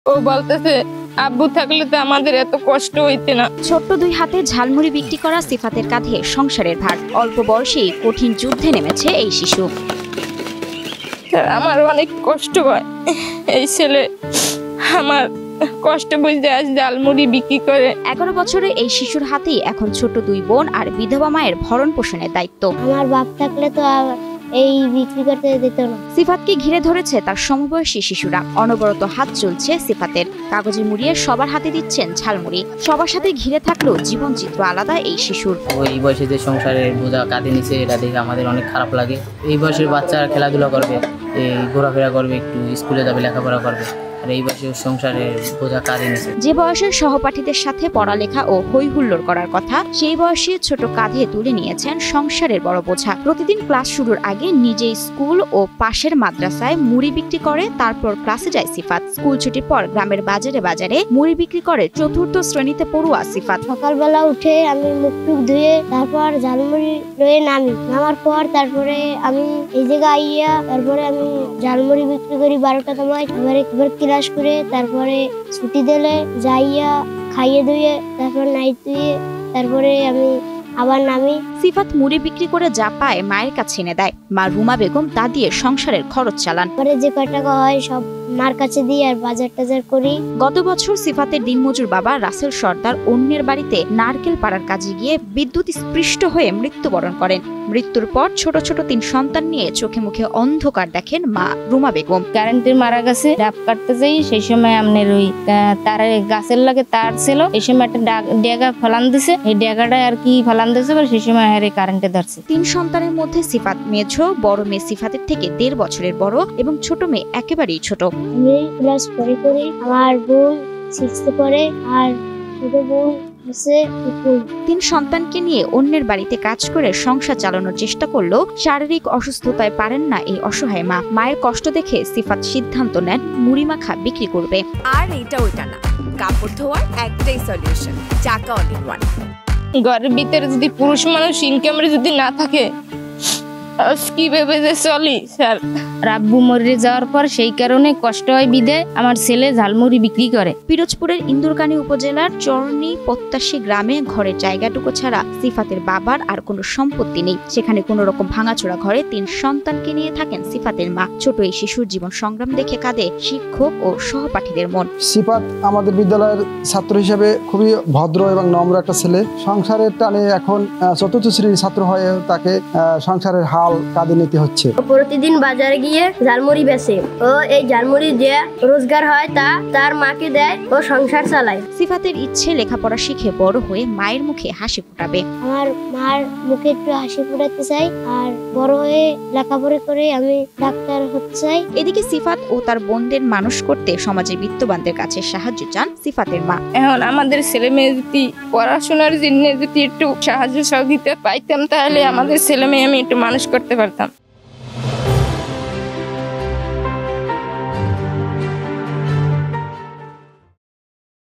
ও বলতেছে আব্বু থাকলে তো আমাদের এত কষ্ট হইতে না। ছোট্ট দুই হাতে ঝালমুড়ি বিক্রি করা সিফাতের কাঁধে সংসারের ভার। অল্প বয়সেই কঠিন যুদ্ধে নেমেছে এই শিশু। আমার অনেক কষ্ট হয়, এই ছেলে আমার কষ্ট বুঝতে আজ ঝালমুড়ি বিক্রি করে। 11 বছরে এই শিশুর হাতেই এখন ছোট দুই বোন আর বিধবা মায়ের ভরণ পোষণের দায়িত্ব। আমার বাপ থাকলে তো এই বিক্রি করতে দিত না। সিফাতকে ঘিরে ধরেছে তার সমবয়সী শিশুরা। অনবরত হাত চলছে সিফাতের। কাগজে মুড়িয়ে সবার হাতে দিচ্ছেন ঝালমুড়ি। সবার সাথে ঘিরে থাকলেও জীবন চিত্র আলাদা এই শিশুর। এই বয়সে যে সংসারের বোঝা কাঁধে নিচে, এটা দেখে আমাদের অনেক খারাপ লাগে। এই বয়সের বাচ্চারা খেলাধুলা করবে, এই ঘোরাফেরা করবে, একটু স্কুলে যাবে, লেখাপড়া করবে, আর এই বয়সে সংসারের বোঝা কাঁধে নিচে। যে বয়সের সহপাঠীদের সাথে পড়ালেখা ও হই হুল্লোড় করার কথা, সেই বয়সে ছোট কাঁধে তুলে নিয়েছেন সংসারের বড় বোঝা। প্রতিদিন ক্লাস শুরুর আগে নিজে স্কুল ও পাশের মাদ্রাসায় মুড়ি বিক্রি করে, তারপর ক্লাসে যায় সিফাত। স্কুল ছুটির পর গ্রামের বাজারে বাজারে মুড়ি বিক্রি করে 4র্থ শ্রেণীতে পড়ুয়া সিফাত। সকালবেলা উঠে আমি মুখ টুক ধুয়ে তারপর ঝালমুড়ি লয়ে নামার পর তারপরে আমি এই জায়গায় আইয়া তারপরে আমি ঝালমুড়ি বিক্রি করি 12টা সময়। এবার ক্লাস করে তারপরে ছুটি দিলে যাইয়া খাইয়ে ধুয়ে তারপর নাই ধুয়ে তারপরে আমি আবার নামি। সিফাত মুড়ি বিক্রি করে যা পায় মায়ের কাছে এনে দেয়। মা রুমা বেগম তা দিয়ে সংসারের খরচ চালান। পরে যে কয় টাকা হয় সব মার কাছে দিই আর বাজার টাজার করি। গত বছর সিফাতের দিনমজুর বাবা রাসেল সর্দার অন্যের বাড়িতে নারকেল পাড়ার কাজে গিয়ে বিদ্যুৎ স্পৃষ্ট হয়ে মৃত্যুবরণ করেন। মৃত্যুর পর ছোট ছোট 3 সন্তান নিয়ে চোখে মুখে অন্ধকার দেখেন মা রুমা বেগম। কারেন্টের মারা গেছে, ডাব কাটতে যাই, সেই সময় আপনার ওই তার গাছের লাগে তার ছিল, এই সময় একটা ডেগা ফলান দিছে, এই ডেগাটা আর কি ফলান দিছে, সেই সময় কারেন্টে ধরছে। 3 সন্তানের মধ্যে সিফাত মেঝো। বড় মেয়ে সিফাতের থেকে 1.5 বছরের বড় এবং ছোট মেয়ে একেবারেই ছোট। আমি ক্লাস 4 করি, আমার বোন 6 পড়ে আর ছোট বোন আছে 3 সন্তানকে নিয়ে অন্যের বাড়িতে কাজ করে সংসার চালানোর চেষ্টা করলেও শারীরিক অসুস্থতায় পারেন না এই অসহায় মা। মায়ের কষ্ট দেখে সিফাত সিদ্ধান্ত নেন মুড়ি মাখা বিক্রি করবে। আর এটা ওইটা না, কাপড় ধোয়ার একটাই সলিউশন, চাকা অল ইন ওয়ান। ঘরের ভিতরে যদি পুরুষ মানুষ ইনকামের যদি না থাকে কিভাবে যে চলি স্যার। রাব্বু মরে যাওয়ার পর সেই কারণে কষ্ট হয় বিদে আমার ছেলে ঝালমুড়ি বিক্রি করে। পিরোজপুরের ইন্দুরকানী উপজেলার চরনি প্রত্যাশী গ্রামে ঘরের জায়গাটুকু ছাড়া সিফাতের বাবার আর কোনো সম্পত্তি নেই। সেখানে কোনো রকম ভাঙাচোরা ঘরে 3 সন্তানকে নিয়ে থাকেন সিফাতের মা। ছোট এই শিশুর জীবন সংগ্রাম দেখে কাঁদে শিক্ষক ও সহপাঠীদের মন। সিফাত আমাদের বিদ্যালয়ের ছাত্র হিসেবে খুবই ভদ্র এবং নম্র একটা ছেলে। সংসারের টানে এখন 4র্থ শ্রেণীর ছাত্র হয়ে তাকে সংসারের হাল কাঁধে নিতে হচ্ছে। প্রতিদিন বাজারে গিয়ে ঝালমুড়ি বেচে, ও এই ঝালমুড়ি যে রোজগার হয় তা তার মাকে দেয় ও সংসার চালায়। সিফাতের ইচ্ছে লেখাপড়া শিখে বড় হয়ে মায়ের মুখে হাসি ফোটাবে। আমার মার মুখে একটু হাসি ফোটাতে চাই আর বড় হয়ে লেখাপড়া করে আমি ডাক্তার হতে চাই। এদিকে সিফাত ও তার বোনদের মানুষ করতে সমাজের বিত্তবানদের কাছে সাহায্য চান সিফাতের মা। এখন আমাদের ছেলে মেয়ে যদি পড়াশোনার জন্য যদি একটু সাহায্য সহযোগিতা পাইতাম, তাহলে আমাদের ছেলে মেয়ে আমি একটু মানুষ করতে পারতাম।